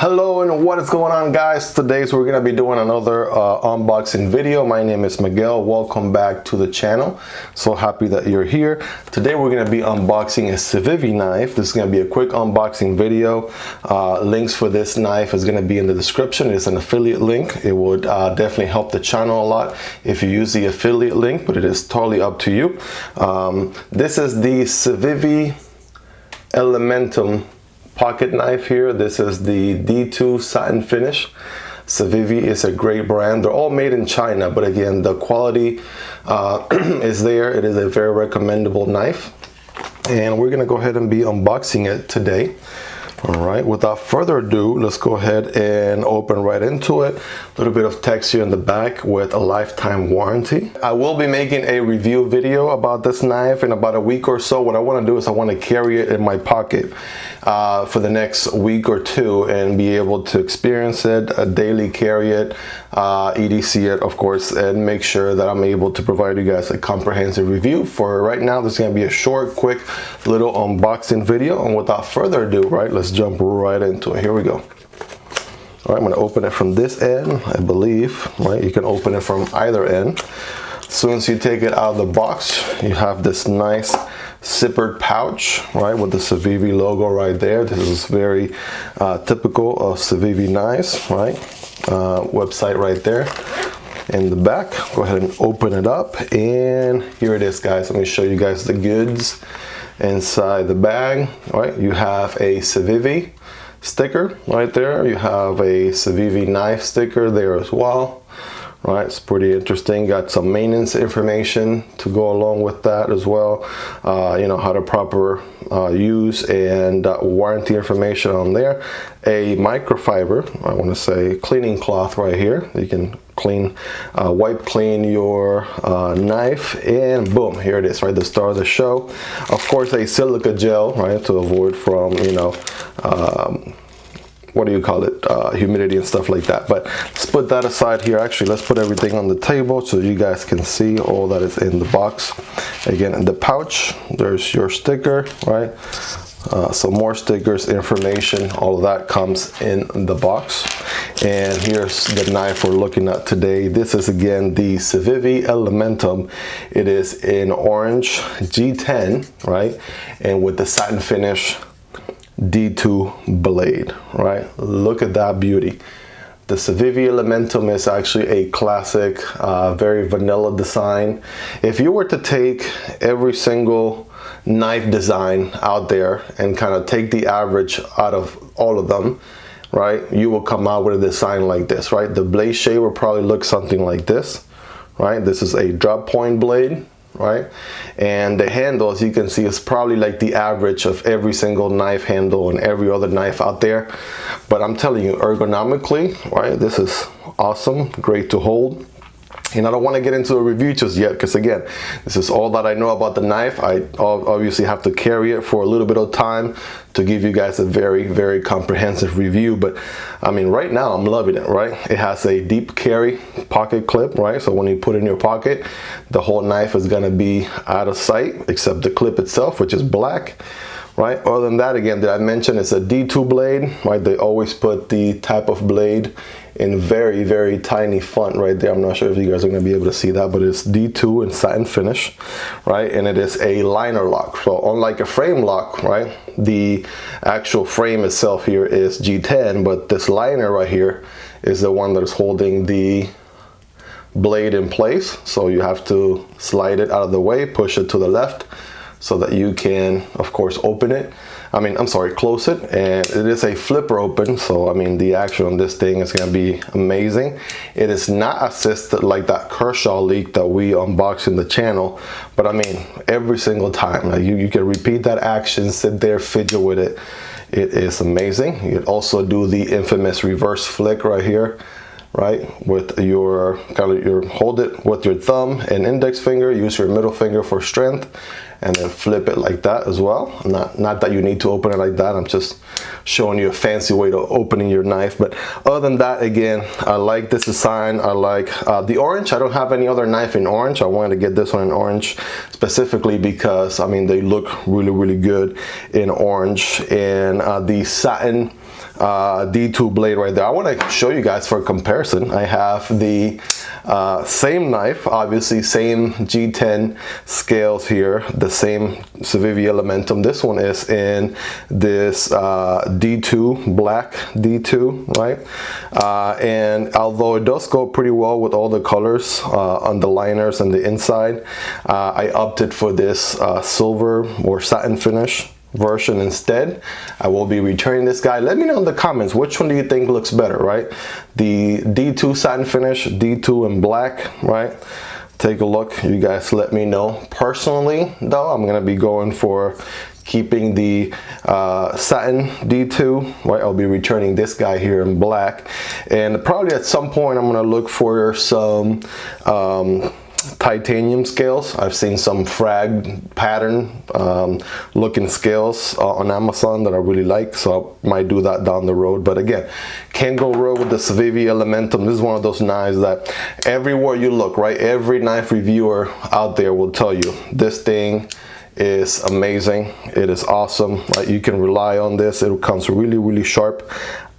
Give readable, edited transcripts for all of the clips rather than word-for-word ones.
Hello and what is going on, guys? Today we're going to be doing another unboxing video. My name is Miguel. Welcome back to the channel. So happy that you're here. Today we're going to be unboxing a Civivi knife. This is going to be a quick unboxing video. Links for this knife is going to be in the description. It's an affiliate link. It would definitely help the channel a lot if you use the affiliate link, but it is totally up to you. This is the Civivi Elementum pocket knife here. This is the D2 satin finish. Civivi is a great brand. They're all made in China, but again, the quality is there. It is a very recommendable knife, and we're gonna go ahead and be unboxing it today. All right, without further ado, let's go ahead and open right into it. A little bit of text here in the back with a lifetime warranty. I will be making a review video about this knife in about a week or so. What I want to do is I want to carry it in my pocket for the next week or two and be able to experience it, daily carry it, EDC it, of course, and make sure that I'm able to provide you guys a comprehensive review. For right now, this is going to be a short, quick little unboxing video. And without further ado, right, let's jump right into it. Here we go. All right, I'm going to open it from this end, I believe. Right, you can open it from either end. As soon as you take it out of the box, you have this nice zippered pouch, right, with the Civivi logo right there. This is very typical of Civivi knives, right? Website right there in the back. Go ahead and open it up, and here it is, guys. Let me show you guys the goods inside the bag. All right, you have a Civivi sticker right there. You have a Civivi knife sticker there as well. Right, it's pretty interesting. Got some maintenance information to go along with that as well. You know, how to proper use and warranty information on there. A microfiber, I want to say cleaning cloth right here. You can clean, wipe clean your knife, and boom, here it is, right, the star of the show. Of course, a silica gel, right, to avoid from, you know, what do you call it, humidity and stuff like that. But let's put that aside here. Actually, let's put everything on the table so you guys can see all that is in the box. Again, in the pouch, there's your sticker, right? Some more stickers, information, all of that comes in the box. And here's the knife we're looking at today. This is, again, the Civivi Elementum. It is in orange G10, right? And with the satin finish D2 blade, right? Look at that beauty. The Civivi Elementum is actually a classic, very vanilla design. If you were to take every single knife design out there and kind of take the average out of all of them, right, you will come out with a design like this, right? The blade shape will probably look something like this, right? This is a drop point blade, right? And the handle, as you can see, is probably like the average of every single knife handle and every other knife out there. But I'm telling you, ergonomically, right, this is awesome, great to hold. And I don't want to get into a review just yet, because again, this is all that I know about the knife. I obviously have to carry it for a little bit of time to give you guys a very, very comprehensive review. But I mean, right now I'm loving it, right? It has a deep carry pocket clip, right? So when you put it in your pocket, the whole knife is going to be out of sight, except the clip itself, which is black. Right, other than that, again, did I mention it's a D2 blade, right? They always put the type of blade in very, very tiny font right there. I'm not sure if you guys are going to be able to see that, but it's D2 and satin finish, right? And it is a liner lock. So unlike a frame lock, right, the actual frame itself here is G10, but this liner right here is the one that is holding the blade in place. So you have to slide it out of the way, push it to the left, so that you can, of course, open it. Close it. And it is a flipper open, so I mean, the action on this thing is gonna be amazing. It is not assisted like that Kershaw leak that we unboxed in the channel, but I mean, every single time, like you can repeat that action, sit there, fidget with it. It is amazing. You can also do the infamous reverse flick right here, right, with your hold it with your thumb and index finger, use your middle finger for strength, and then flip it like that as well. Not that you need to open it like that, I'm just showing you a fancy way to opening your knife. But other than that, again, I like this design. I like the orange. I don't have any other knife in orange. I wanted to get this one in orange specifically because, I mean, they look really, really good in orange. And the satin D2 blade right there. I want to show you guys for comparison. I have the same knife, obviously same G10 scales here, the same Civivi Elementum. This one is in this D2, black D2, right? And although it does go pretty well with all the colors on the liners and the inside, I opted for this silver or satin finish version instead. I will be returning this guy. Let me know in the comments, which one do you think looks better, right? The D2 satin finish, D2 in black, right? Take a look, you guys let me know. Personally though, I'm gonna be going for keeping the satin D2, right? I'll be returning this guy here in black, and probably at some point I'm gonna look for some titanium scales. I've seen some frag pattern looking scales on Amazon that I really like, so I might do that down the road. But again, can't go wrong with the Civivi Elementum. This is one of those knives that everywhere you look, right, every knife reviewer out there will tell you this thing is amazing. It is awesome, right? You can rely on this. It comes really sharp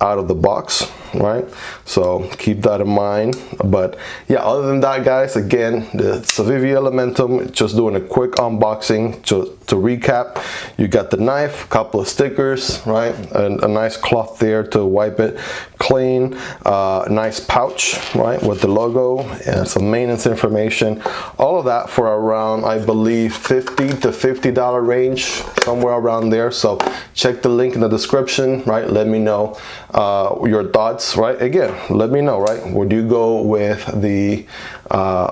out of the box, right? So keep that in mind. But yeah, other than that, guys, again, the Civivi Elementum, just doing a quick unboxing. To recap, you got the knife, a couple of stickers, right, and a nice cloth there to wipe it clean, nice pouch, right, with the logo and some maintenance information. All of that for around, I believe, $50 to $50 range, somewhere around there. So check the link in the description, right? Let me know your thoughts, right? Again, let me know, right? Would you go with the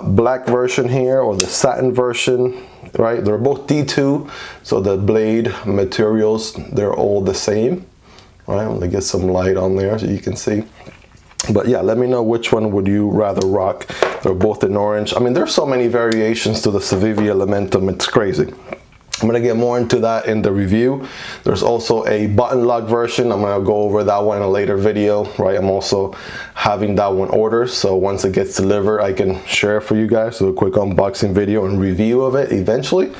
black version here or the satin version? Right, they're both D2, so the blade materials, they're all the same. Right, let me get some light on there so you can see. But yeah, let me know which one would you rather rock. They're both in orange. I mean, there's so many variations to the Civivi Elementum, it's crazy. I'm gonna get more into that in the review. There's also a button lock version. I'm gonna go over that one in a later video, right? I'm also having that one ordered, so once it gets delivered, I can share it for you guys. So a quick unboxing video and review of it eventually.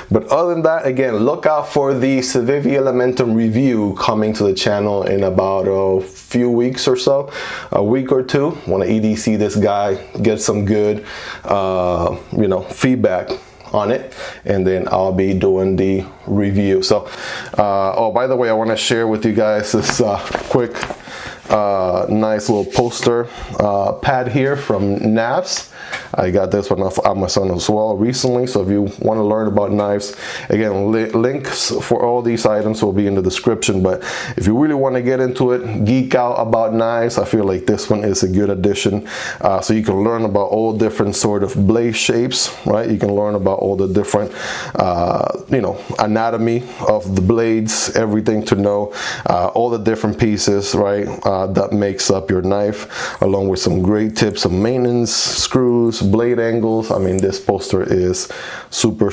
But other than that, again, look out for the Civivi Elementum review coming to the channel in about a few weeks or so, a week or two. Want to EDC this guy, get some good, you know, feedback on it, and then I'll be doing the review. So oh, by the way, I want to share with you guys this quick nice little poster pad here from Navs. I got this one off Amazon as well recently, so if you want to learn about knives, again, links for all these items will be in the description. But if you really want to get into it, geek out about knives, I feel like this one is a good addition. So you can learn about all different sort of blade shapes, right? You can learn about all the different you know, anatomy of the blades, everything to know, all the different pieces, right, that makes up your knife, along with some great tips of maintenance, screws, blade angles. I mean, this poster is super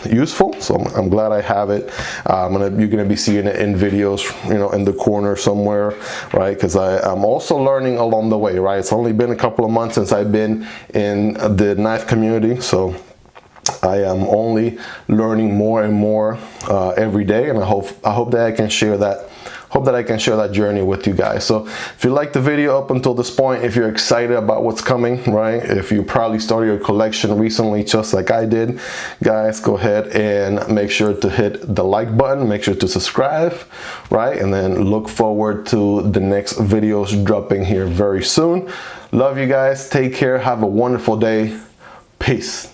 useful, so I'm glad I have it. You're gonna be seeing it in videos, you know, in the corner somewhere, right? Because I'm also learning along the way, right? It's only been a couple of months since I've been in the knife community, so I am only learning more and more every day, and I hope that I can share that. Hope that I can share that journey with you guys. So if you liked the video up until this point, if you're excited about what's coming, right, if you probably started your collection recently just like I did, guys, go ahead and make sure to hit the like button, make sure to subscribe, right, and then look forward to the next videos dropping here very soon. Love you guys, take care, have a wonderful day, peace.